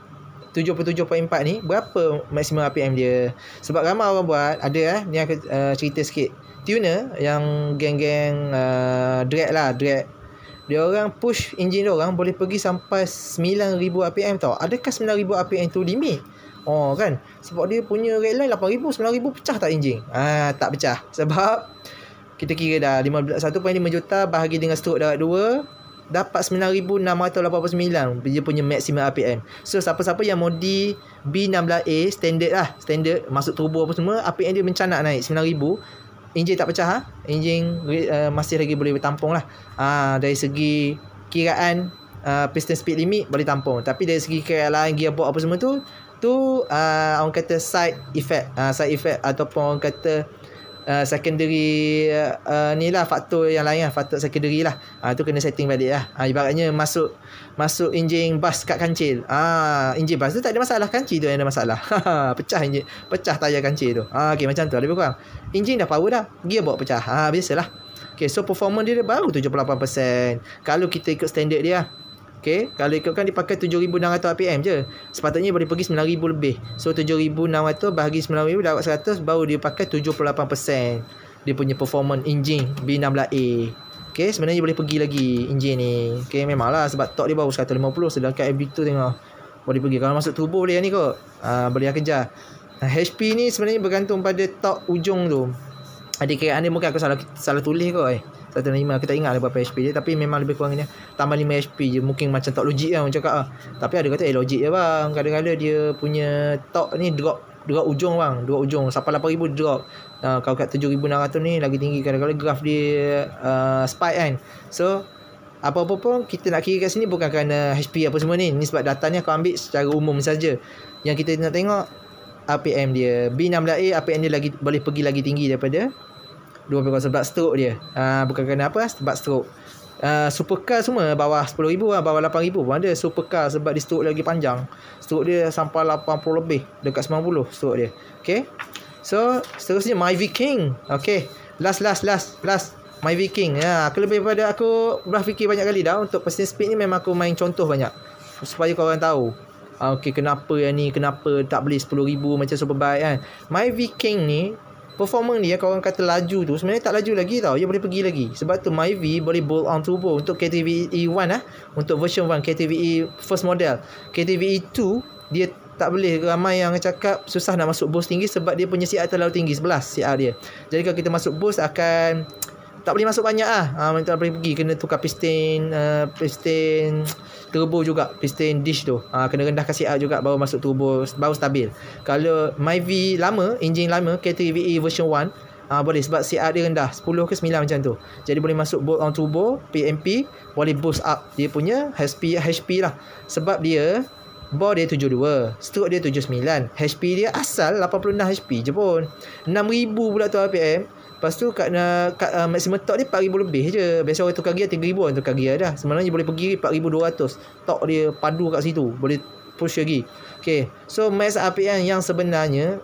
77.4 ni, berapa maksimum RPM dia? Sebab ramai orang buat, ada ni aku cerita sikit. Tuner yang geng-geng drag lah, drag. Dia orang push enjin dia orang boleh pergi sampai 9000 RPM tau. Adakah 9000 RPM tu limit? Kan. Sebab dia punya redline 8000, 9000 pecah tak enjin? Tak pecah. Sebab kita kira dah 1.5 juta bahagi dengan stroke darab 2 dapat 9689 dia punya maksimum RPM. So siapa-siapa yang modi B16A standard lah, standard masuk turbo apa semua, RPM dia mencanak naik 9000. Enjin tak pecah enjin masih lagi boleh bertampung lah. Dari segi kiraan piston speed limit boleh tampung, tapi dari segi kiraan lain, gearbox apa semua tu orang kata side effect ataupun orang kata secondary ni lah, faktor yang lain lah, faktor secondary lah. Tu kena setting balik lah. Ibaratnya masuk enjin bas kat kancil. Enjin bas tu tak ada masalah, kancil tu yang ada masalah. Pecah tayar kancil tu. Okay, macam tu lebih kurang. Enjin dah power dah, gear bawa pecah. Biasalah. Okay, so performance dia baru 78%. Kalau kita ikut standard dia. Okay, kalau ikutkan dia pakai 7,600 RPM je. Sepatutnya boleh pergi 9,000 lebih. So 7,600 bahagi 9,000 dapat 100, baru dia pakai 78% dia punya performance engine B16A. Okay, sebenarnya boleh pergi lagi engine ni. Okay, memanglah sebab torque dia baru 150, sedangkan FB2 tengok boleh pergi. Kalau masuk turbo boleh ni kot. Boleh kejar. HP ni sebenarnya bergantung pada torque ujung tu. Ada kiraan dia, mungkin aku salah tulis kot 105, aku tak ingat berapa HP dia, tapi memang lebih kurang dia tambah 5 HP je. Mungkin macam torque logik lah orang cakap tapi ada kata logik je bang, kadang-kadang dia punya torque ni drop ujung bang, drop ujung sampai 8,000 drop. Kalau kat 7,600 ni lagi tinggi, kadang-kadang graf dia spike kan. So apa-apa pun kita nak kira kat sini bukan kerana HP apa semua ni sebab datanya aku ambil secara umum saja. Yang kita nak tengok RPM dia, B16A RPM dia lagi boleh pergi lagi tinggi daripada 2.0 sebab stroke dia. Bukan kerana apa, sebab stroke. Supercar semua bawah 10,000 bawah 8,000 pun ada supercar sebab dia stroke lagi panjang. Stroke dia sampai 80 lebih, dekat 90 stroke dia. Okay, so seterusnya Myvi King. Okay, last Myvi King. Aku lebih pada aku berfikir banyak kali dah untuk person speed ni. Memang aku main contoh banyak supaya korang tahu kenapa yang ni, kenapa tak beli 10,000 macam Superbike kan. Myvi King ni performance dia, kalau orang kata laju tu, sebenarnya tak laju lagi tau, dia boleh pergi lagi. Sebab tu Myvi boleh bolt on turbo untuk KTVE 1 untuk version 1 KTVE first model. KTVE 2 dia tak boleh. Ramai yang cakap susah nak masuk boost tinggi sebab dia punya CR terlalu tinggi, 11 CR dia. Jadi kalau kita masuk boost akan tak boleh masuk banyak tak boleh pergi, kena tukar piston turbo juga, piston dish tu. Kena rendahkan CR juga baru masuk turbo, baru stabil. Kalau Myvi lama, enjin lama KTVE version 1 boleh sebab CR dia rendah 10 ke 9 macam tu. Jadi boleh masuk bolt on turbo, PMP, boleh boost up dia punya HP lah. Sebab dia bore dia 72, stroke dia 79, HP dia asal 86 HP je pun. 6,000 pula tu RPM. Lepas tu kat maximum torque dia 4,000 lebih je. Biasa orang tukar gear 3,000 orang tukar gear dah. Sebenarnya boleh pergi 4,200. Torque dia padu kat situ, boleh push lagi. Okay, so max RPM yang sebenarnya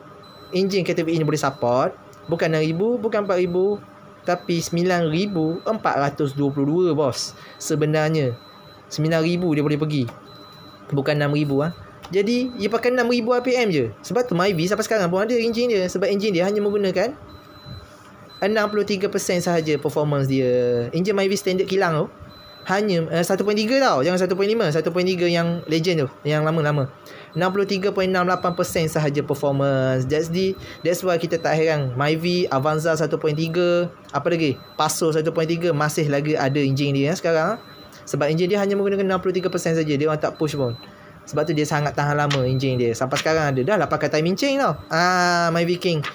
enjin KTVE ni boleh support bukan 6,000, bukan 4,000, tapi 9,422 bos. Sebenarnya 9,000 dia boleh pergi, bukan 6,000 Jadi dia pakai 6,000 RPM je. Sebab tu Myvi sampai sekarang pun ada enjin dia, sebab enjin dia hanya menggunakan 63% sahaja performance dia. Enjin Myvi standard kilang tu hanya 1.3 tau, jangan 1.5. 1.3 yang legend tu, yang lama-lama. 63.68% sahaja performance. That's why kita tak heran Myvi, Avanza 1.3, apa lagi, Passo 1.3 masih lagi ada enjin dia sekarang. Sebab enjin dia hanya menggunakan 63% saja. Dia orang tak push pun. Sebab tu dia sangat tahan lama enjin dia. Sampai sekarang ada. Dah lah pakai timing chain tau. Myvi King.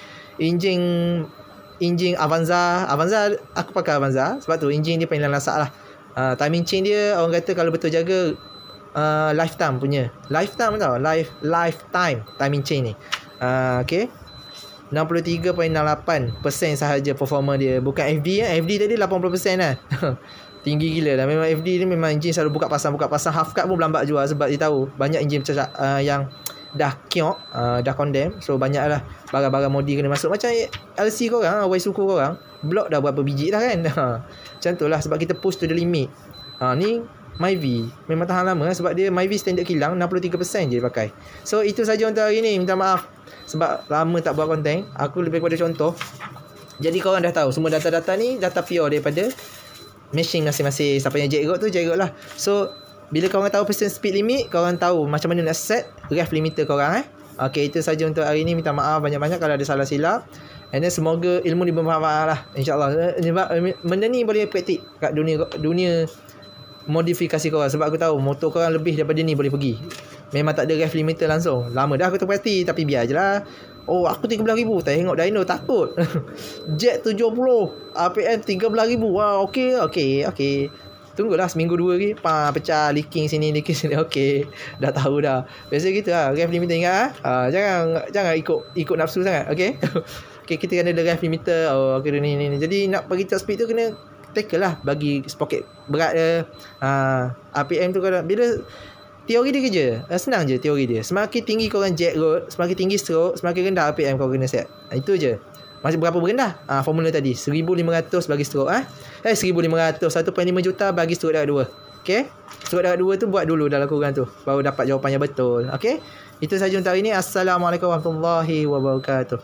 Enjin Avanza aku pakai Avanza sebab tu enjin dia paling lasak lah. Timing chain dia orang kata kalau betul jaga lifetime tau, lifetime timing chain ni. Okay, 63.68% sahaja performa dia. Bukan FD FD tadi 80% lah. Tinggi gila lah. Memang FD ni memang enjin selalu buka pasang half cut pun berlambat jual sebab dia tahu banyak enjin yang dah kiok, dah condemn. So banyak lah barang-barang modi kena masuk. Macam LC korang, Y-Suku korang, blok dah berapa biji dah kan. Macam tu lah sebab kita push to the limit. Ni Myvi memang tahan lama sebab dia Myvi standard kilang 63% je dia pakai. So itu saja untuk hari ni. Minta maaf sebab lama tak buat konten. Aku lebih kepada contoh. Jadi korang dah tahu semua data-data ni data pure daripada machine masing-masing. Siapa yang jack road lah. So bila korang tahu percent speed limit, korang tahu macam mana nak set ref limiter korang. Okay, itu saja untuk hari ni. Minta maaf banyak-banyak kalau ada salah silap. And then semoga ilmu ni bermanfaat lah, InsyaAllah. Benda ni boleh praktik kat dunia modifikasi korang. Sebab aku tahu motor korang lebih daripada ni boleh pergi. Memang tak ada ref limiter langsung. Lama dah aku terperhati, tapi biar je lah. Oh, aku 13,000 tengok dyno takut. Jet 70 RPM 13,000. Wow, okay. Tunggulah seminggu 2 lagi. Pecah leaking sini. Okay, dah tahu dah. Biasa gitu lah. Ref limiter ingat Jangan ikut nafsu sangat. Okay. Okay, kita kena drive limiter. Oh, kena ni. Jadi nak bagi top speed tu kena tackle lah. Bagi sprocket berat dia. RPM tu kalau bila teori dia kerja. Senang je teori dia. Semakin tinggi korang jack road, semakin tinggi stroke, semakin rendah RPM kau kena set. Itu je. Masih berapa berendah? Formula tadi 1,500 bagi stroke 1,500 1.5 juta bagi stroke darab 2. Okay, stroke darab 2 tu buat dulu dalam kurang tu, baru dapat jawapan yang betul. Okay, itu saja untuk hari ni. Assalamualaikum warahmatullahi wabarakatuh.